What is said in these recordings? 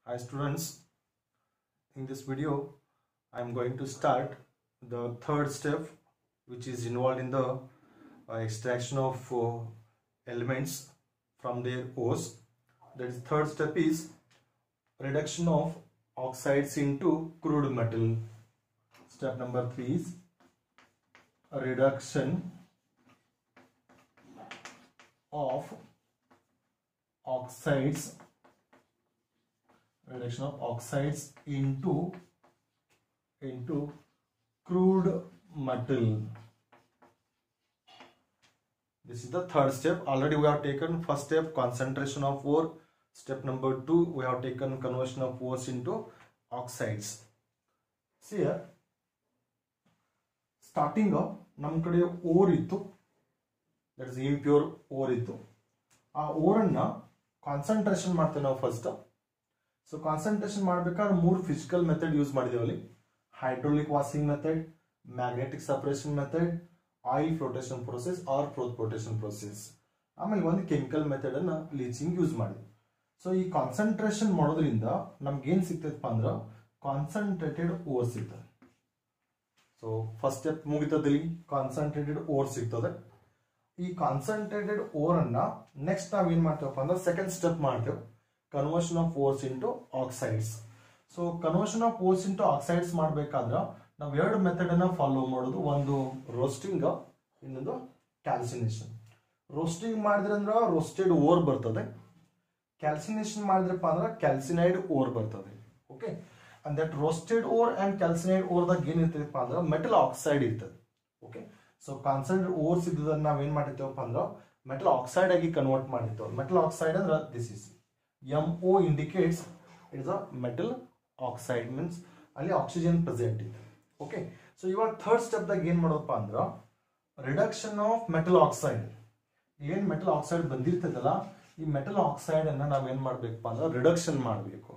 Hi students, in this video I am going to start the third step which is involved in the extraction of elements from their ores. That is, third step is reduction of oxides into crude metal. Step number 3 is reduction of oxides into crude metal. This is the third step. Already we have taken first step, concentration of ore. Step number 2, we have taken conversion of ores into oxides. See here, starting ನಮ್ಮ ಕಡೆ ore ಇತ್ತು, that is impure ore ಇತ್ತು. ಆ ore ಅನ್ನ concentration ಮಾಡ್ತೇವೆ ನಾವು first. So concentration ಮಾಡಬೇಕಾದ್ರೆ ಮೂರು ಫಿಸಿಕಲ್ ಮೆಥಡ್ ಯೂಸ್ ಮಾಡಿದೇವಲ್ಲಿ: hydraulic washing method, magnetic separation method, oil flotation process or flotation process. ಆಮೇಲೆ ಒಂದು ಕೆಮಿಕಲ್ ಮೆಥಡ್ ಅನ್ನ ಲೀಚಿಂಗ್ ಯೂಸ್ ಮಾಡಿ. ಸೊ ಈ ಕಾನ್ಸಂಟ್ರೇಷನ್ ಮಾಡೋದ್ರಿಂದ ನಮ್ಗೆ ಏನ್ ಸಿಗ್ತೈತಪ್ಪ ಅಂದ್ರೆ ಕಾನ್ಸಂಟ್ರೇಟೆಡ್ ಓರ್ ಸಿಗ್ತದೆ. ಸೊ ಫಸ್ಟ್ ಸ್ಟೆಪ್ ಮುಗಿತದಲ್ಲಿ ಕಾನ್ಸಂಟ್ರೇಟೆಡ್ ಓರ್ ಸಿಗ್ತದೆ. ಈ ಕಾನ್ಸಂಟ್ರೇಟೆಡ್ ಓರ್ ಅನ್ನ ನೆಕ್ಸ್ಟ್ ನಾವ್ ಏನ್ ಮಾಡ್ತೇವಪ್ಪ ಅಂದ್ರೆ ಸೆಕೆಂಡ್ ಸ್ಟೆಪ್ ಮಾಡ್ತೇವೆ, conversion of ores into oxides. So conversion of ores into oxides ಮಾಡ್ಬೇಕಾದ್ರ ನಾವು ಎರಡು ಮೆಥಡ್ ಅನ್ನ ಫಾಲೋ ಮಾಡೋದು. ಒಂದು ರೋಸ್ಟಿಂಗ್, ಇನ್ನೊಂದು ಕ್ಯಾಲ್ಸಿನೇಷನ್. ರೋಸ್ಟಿಂಗ್ ಮಾಡಿದ್ರಂದ್ರ ರೋಸ್ಟೆಡ್ ಓರ್ ಬರ್ತದೆ, ಕ್ಯಾಲ್ಸಿನೇಷನ್ ಮಾಡಿದ್ರಪ್ಪ ಅಂದ್ರೆ ಕ್ಯಾಲ್ಸಿನೈಡ್ ಓರ್ ಬರ್ತದೆ. Okay, and that roasted ore and calcined ಓರ್ದಾಗ ಏನಿರ್ತದಪ್ಪ ಅಂದ್ರೆ ಮೆಟಲ್ ಆಕ್ಸೈಡ್ ಇರ್ತದೆ. ಓಕೆ, ಸೊ ಕಾನ್ಸಂಟ್ರೇಟೆಡ್ ಓರ್ಸ್ ಇದ್ದದನ್ನ ನಾವ್ ಏನ್ ಮಾಡಿರ್ತೇವಪ್ಪ ಅಂದ್ರೆ ಮೆಟಲ್ ಆಕ್ಸೈಡ್ ಆಗಿ ಕನ್ವರ್ಟ್ ಮಾಡಿರ್ತೇವೆ. ಮೆಟಲ್ ಆಕ್ಸೈಡ್ ಅಂದ್ರೆ this is MO indicates it is a metal oxide, means ಅಲ್ಲಿ ಆಕ್ಸಿಜನ್ ಪ್ರೆಸೆಂಟ್ ಇದೆ. ಓಕೆ, ಸೊ ಇವಾಗ ಥರ್ಡ್ ಸ್ಟೆಪ್ ದಾಗ ಏನ್ ಮಾಡೋದಪ್ಪ ಅಂದ್ರ ರಿಡಕ್ಷನ್ ಆಫ್ ಮೆಟಲ್ ಆಕ್ಸೈಡ್. ಏನ್ ಮೆಟಲ್ ಆಕ್ಸೈಡ್ ಬಂದಿರ್ತದಲ್ಲ, ಈ ಮೆಟಲ್ ಆಕ್ಸೈಡ್ ಅನ್ನ ನಾವ್ ಏನ್ ಮಾಡ್ಬೇಕಪ್ಪ ಅಂದ್ರೆ ರಿಡಕ್ಷನ್ ಮಾಡಬೇಕು.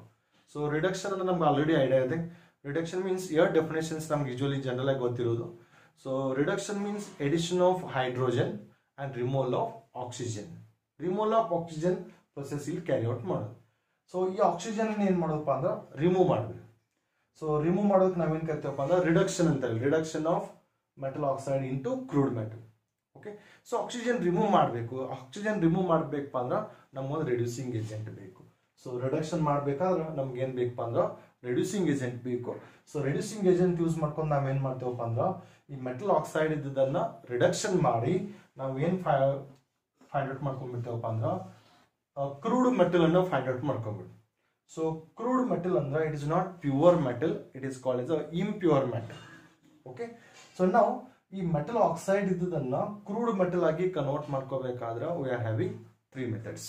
ಸೊ ರಿಡಕ್ಷನ್ ಅಂದ್ರೆ ನಮ್ಗೆ ಆಲ್ರೆಡಿ ಐಡಿಯಾ ಇದೆ. ರಿಡಕ್ಷನ್ ಮೀನ್ಸ್ ಎರಡು ಡೆಫಿನೇಷನ್ಸ್ ನಮ್ಗೆ ಯೂಶುವಲಿ ಜನರಲ್ ಆಗಿ ಗೊತ್ತಿರೋದು. So reduction means addition of hydrogen and removal of oxygen. Removal of oxygen process ಇಲ್ಲಿ ಕ್ಯಾರಿ ಔಟ್ ಮಾಡೋದು. ಸೊ ಈ ಆಕ್ಸಿಜನ್ ಏನ್ ಮಾಡೋದಪ್ಪ ಅಂದ್ರೆ ರಿಮೂವ್ ಮಾಡಬೇಕು. ಸೊ ರಿಮೂವ್ ಮಾಡೋದಕ್ಕೆ ನಾವೇನ್ ಕರಿತೀವಪ್ಪ ಅಂದ್ರೆ ರಿಡಕ್ಷನ್ ಅಂತ ಹೇಳಿ, reduction of metal oxide into crude metal. Okay, so oxygen remove ಮಾಡಬೇಕು. ಆಕ್ಸಿಜನ್ ರಿಮೂವ್ ಮಾಡ್ಬೇಕಪ್ಪ ಅಂದ್ರೆ ನಮ್ಗೊಂದು ರೆಡ್ಯೂಸಿಂಗ್ ಏಜೆಂಟ್ ಬೇಕು. ಸೊ ರಿಡಕ್ಷನ್ ಮಾಡ್ಬೇಕಾದ್ರೆ ನಮ್ಗೆ ಏನ್ ಬೇಕಪ್ಪ ಅಂದ್ರೆ ರೆಡ್ಯೂಸಿಂಗ್ ಏಜೆಂಟ್ ಬೇಕು. ಸೊ ರೆಡ್ಯೂಸಿಂಗ್ ಏಜೆಂಟ್ ಯೂಸ್ ಮಾಡ್ಕೊಂಡು ನಾವೇನ್ ಮಾಡ್ತೇವಪ್ಪ ಅಂದ್ರೆ ಈ ಮೆಟಲ್ ಆಕ್ಸೈಡ್ ಇದ್ದದನ್ನ ರಿಡಕ್ಷನ್ ಮಾಡಿ ನಾವ್ ಏನ್ ಫೈಂಡ್ ಔಟ್ ಮಾಡ್ಕೊಂಡ್ಬಿಡ್ತೇವಪ್ಪ ಅಂದ್ರೆ ಕ್ರೂಡ್ ಮೆಟಲ್ ಅನ್ನು ಫೈಂಡ್ ಔಟ್ ಮಾಡ್ಕೊಂಡ್ಬಿಡು. ಸೊ ಕ್ರೂಡ್ ಮೆಟಲ್ ಅಂದ್ರೆ it is not pure metal, it is called as impure metal. Okay, so ನಾವು ಈ ಮೆಟಲ್ ಆಕ್ಸೈಡ್ ಇದ್ದದನ್ನ ಕ್ರೂಡ್ ಮೆಟಲ್ ಆಗಿ ಕನ್ವರ್ಟ್ ಮಾಡ್ಕೋಬೇಕಾದ್ರೆ ವಿ ಆರ್ ಹ್ಯಾವಿಂಗ್ 3 ಮೆಥಡ್ಸ್.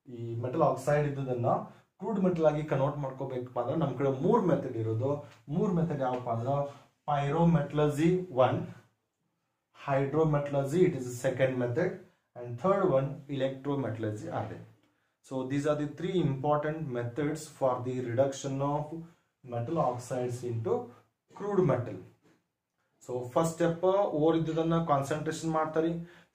ಈ ಮೆಟಲ್ ಆಕ್ಸೈಡ್ ಇದ್ದದನ್ನ ಕ್ರೂಡ್ ಮೆಟಲ್ ಆಗಿ ಕನ್ವರ್ಟ್ ಮಾಡ್ಕೋಬೇಕಪ್ಪ ಅಂದ್ರೆ ನಮ್ ಕಡೆ 3 ಮೆಥಡ್ ಇರೋದು. 3 ಮೆಥಡ್ ಯಾವಪ್ಪ ಅಂದ್ರೆ ಪೈರೋಮೆಟಲರ್ಜಿ 1, hydrometallurgy it is the second method, and third one electrometallurgy are there. So these are the 3 important methods for the reduction of metal oxides into crude metal. So first step ore ಇದ್ದದನ್ನ ಕಾನ್ಸಂಟ್ರೇಷನ್ ಮಾಡ್ತಾರೆ.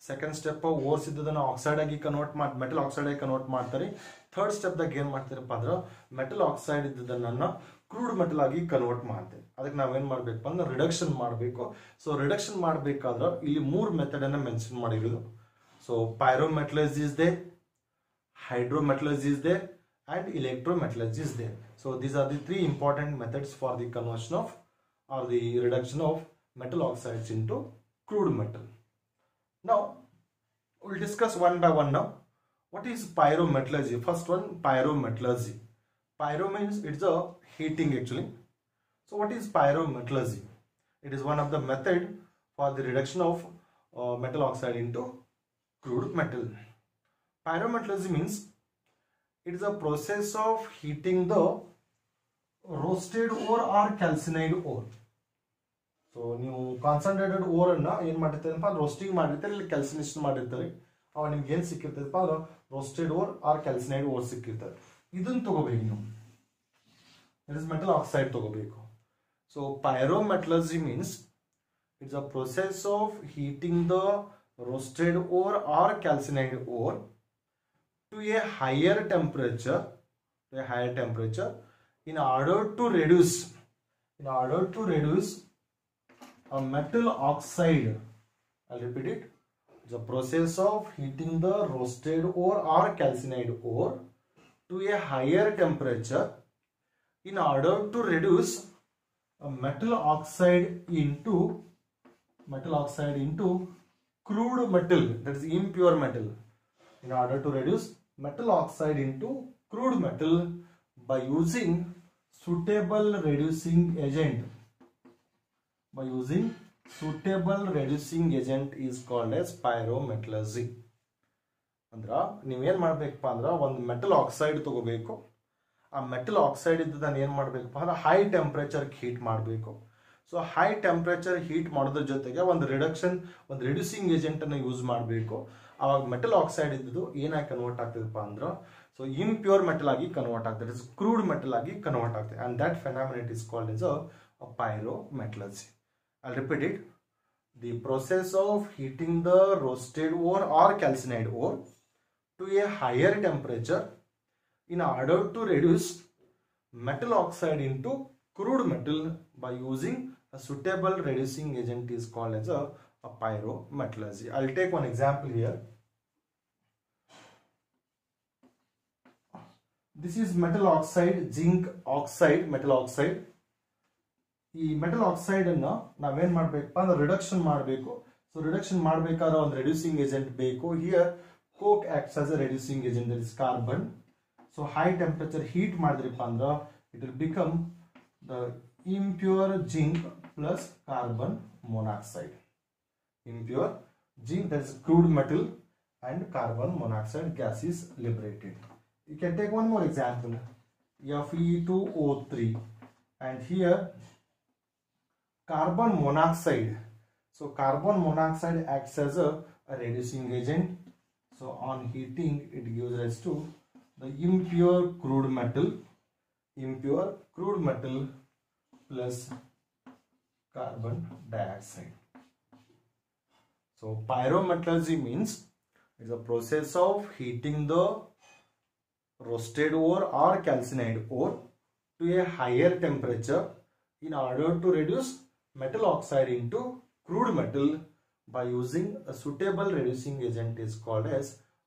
Second step ores ಇದ್ದದನ್ನ oxide ಆಗಿ convert ಮಾಡಿ metal oxide ಆಗಿ convert ಮಾಡ್ತಾರೆ. Third step ದಾಗ ಏನ್ ಮಾಡ್ತಾರಪ್ಪ ಅಂದ್ರೆ ಮೆಟಲ್ ಆಕ್ಸೈಡ್ ಇದ್ದದನ್ನ ಕ್ರೂಡ್ ಮೆಟಲ್ ಆಗಿ ಕನ್ವರ್ಟ್ ಮಾಡ್ತೇವೆ. ಅದಕ್ಕೆ ನಾವೇನ್ ಮಾಡ್ಬೇಕಪ್ಪ ಅಂದ್ರೆ ರಿಡಕ್ಷನ್ ಮಾಡಬೇಕು. ಸೊ ರಿಡಕ್ಷನ್ ಮಾಡ್ಬೇಕಾದ್ರೆ ಇಲ್ಲಿ 3 ಮೆಥಡ್ ಅನ್ನ ಮೆನ್ಷನ್ ಮಾಡಿರೋದು. So pyrometallurgy is there, hydrometallurgy is there, and electrometallurgy is there. So these are the 3 important methods for the conversion of or the reduction of metal oxides into crude metal. Now we'll discuss one by one now. What is pyrometallurgy? First one, pyrometallurgy. Pyro means it's a heating actually. So what is pyrometallurgy? It is one of the method for the reduction of metal oxide into crude metal. Pyrometallurgy means it is a process of heating the roasted ore or calcined ore. So ನೀವು concentrated or ಅನ್ನ ಏನ್ ಮಾಡಿರ್ತಾರಪ್ಪ roasting ಮಾಡಿರ್ತಾರೆ, ಇಲ್ಲಿ calcination ಮಾಡಿರ್ತಾರೆ. ಅವಾಗ ನಿಮ್ಗೆ ಏನ್ ಸಿಕ್ಕಿರ್ತದಪ್ಪ ಅಂದ್ರೆ roasted ore or calcined ore ಸಿಕ್ಕಿರ್ತಾರೆ. ಇದನ್ನ ತಗೋಬೇಕು ನೀವು, ಇಟ್ ಇಸ್ ಮೆಟಲ್ ಆಕ್ಸೈಡ್ ತಗೋಬೇಕು. So pyrometallurgy means it's a process of heating the roasted ore or calcined ore to a higher temperature to a higher temperature in order to reduce a metal oxide. I'll repeat it. The process of heating the roasted ore or calcined ore to a higher temperature in order to reduce a metal oxide into crude metal, that is impure metal. In order to reduce metal oxide into crude metal by using suitable reducing agent. Is called as pyrometallurgy. ಅಂದ್ರ ನೀವೇನ್ ಮಾಡ್ಬೇಕಪ್ಪ ಅಂದ್ರ ಒಂದು metal oxide ತಗೋಬೇಕು. ಆ metal oxide ಇದ್ದದನ್ನ ಏನ್ ಮಾಡ್ಬೇಕಪ್ಪ ಅಂದ್ರೆ ಹೈ ಟೆಂಪರೇಚರ್ ಹೀಟ್ ಮಾಡಬೇಕು. ಸೊ ಹೈ ಟೆಂಪರೇಚರ್ ಹೀಟ್ ಮಾಡೋದ್ರ ಜೊತೆಗೆ ಒಂದು ರಿಡ್ಯೂಸಿಂಗ್ ಏಜೆಂಟ್ ಅನ್ನು ಯೂಸ್ ಮಾಡಬೇಕು. ಅವಾಗ ಮೆಟಲ್ ಆಕ್ಸೈಡ್ ಇದ್ದದ್ದು ಏನಾಗಿ ಕನ್ವರ್ಟ್ ಆಗ್ತದಪ್ಪ ಅಂದ್ರ ಸೊ ಇಂಪ್ಯೂರ್ ಮೆಟಲ್ ಆಗಿ ಕನ್ವರ್ಟ್ ಆಗ್ತದೆ, ಕ್ರೂಡ್ ಮೆಟಲ್ ಆಗಿ ಕನ್ವರ್ಟ್ ಆಗ್ತದೆ. And that phenomena is called as a pyrometallurgy. I'll repeat it. The process of heating the roasted ore or calcined ore to a higher temperature in order to reduce metal oxide into crude metal by using a suitable reducing agent is called as a pyrometallurgy. I'll take one example here. This is metal oxide, zinc oxide, metal oxide. ಈ metal oxide ಅನ್ನ ನಾವೇನ್ ಮಾಡ್ಬೇಕಪ್ಪ ಅಂದ್ರೆ reduction ಮಾಡಬೇಕು. So reduction ಮಾಡಬೇಕಾದ್ರೆ ಒಂದು reducing agent ಬೇಕು. Here coke acts as a reducing agent, that is carbon. So high temperature heat ಮಾಡಿದ್ರಪ್ಪ ಅಂದ್ರೆ it will become the impure zinc plus carbon monoxide. Impure zinc, that is crude metal, and carbon monoxide gas is liberated. You can take one more example, Fe2O3, and here carbon monoxide. So carbon monoxide acts as a reducing agent. So on heating it gives rise to the impure crude metal plus carbon dioxide. So pyrometallurgy means it's a process of heating the roasted ore or calcined ore to a higher temperature in order to reduce metal oxide into crude metal by using a suitable reducing agent is called as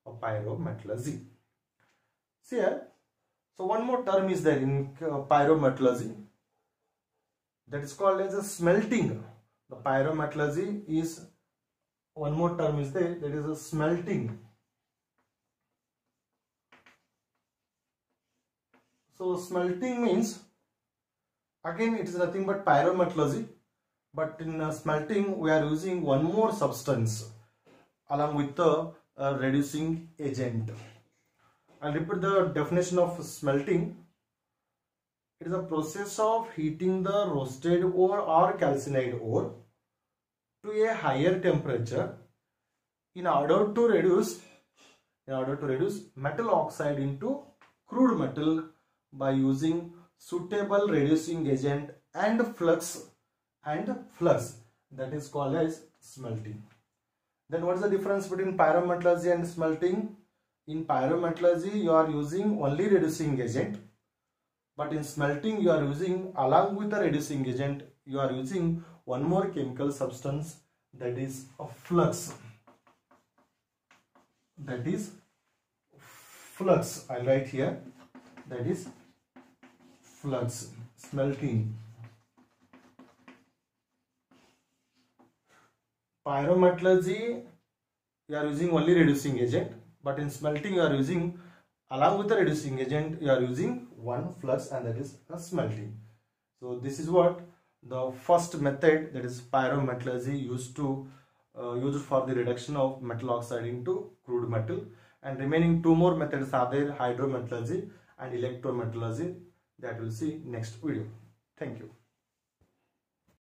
a pyrometallurgy. See here, so one more term is there in pyrometallurgy, that is called as a smelting. The pyrometallurgy is one more term is there, that is a smelting. So smelting means again it is nothing but pyrometallurgy, but in smelting we are using one more substance along with the reducing agent. I'll repeat the definition of smelting. It is a process of heating the roasted ore or calcined ore to a higher temperature in order to reduce metal oxide into crude metal by using suitable reducing agent and flux, that is called as smelting. Then what is the difference between pyrometallurgy and smelting? In pyrometallurgy you are using only reducing agent, but in smelting you are using, along with the reducing agent, you are using one more chemical substance, that is a flux. I'll write here, that is flux. Smelting. Pyrometallurgy you are using only reducing agent, but in smelting you are using, along with the reducing agent, you are using one flux, and that is a smelting. So this is what the first method, that is pyrometallurgy, used for the reduction of metal oxide into crude metal. And remaining two more methods are there, hydrometallurgy and electrometallurgy, that we'll see next video. Thank you.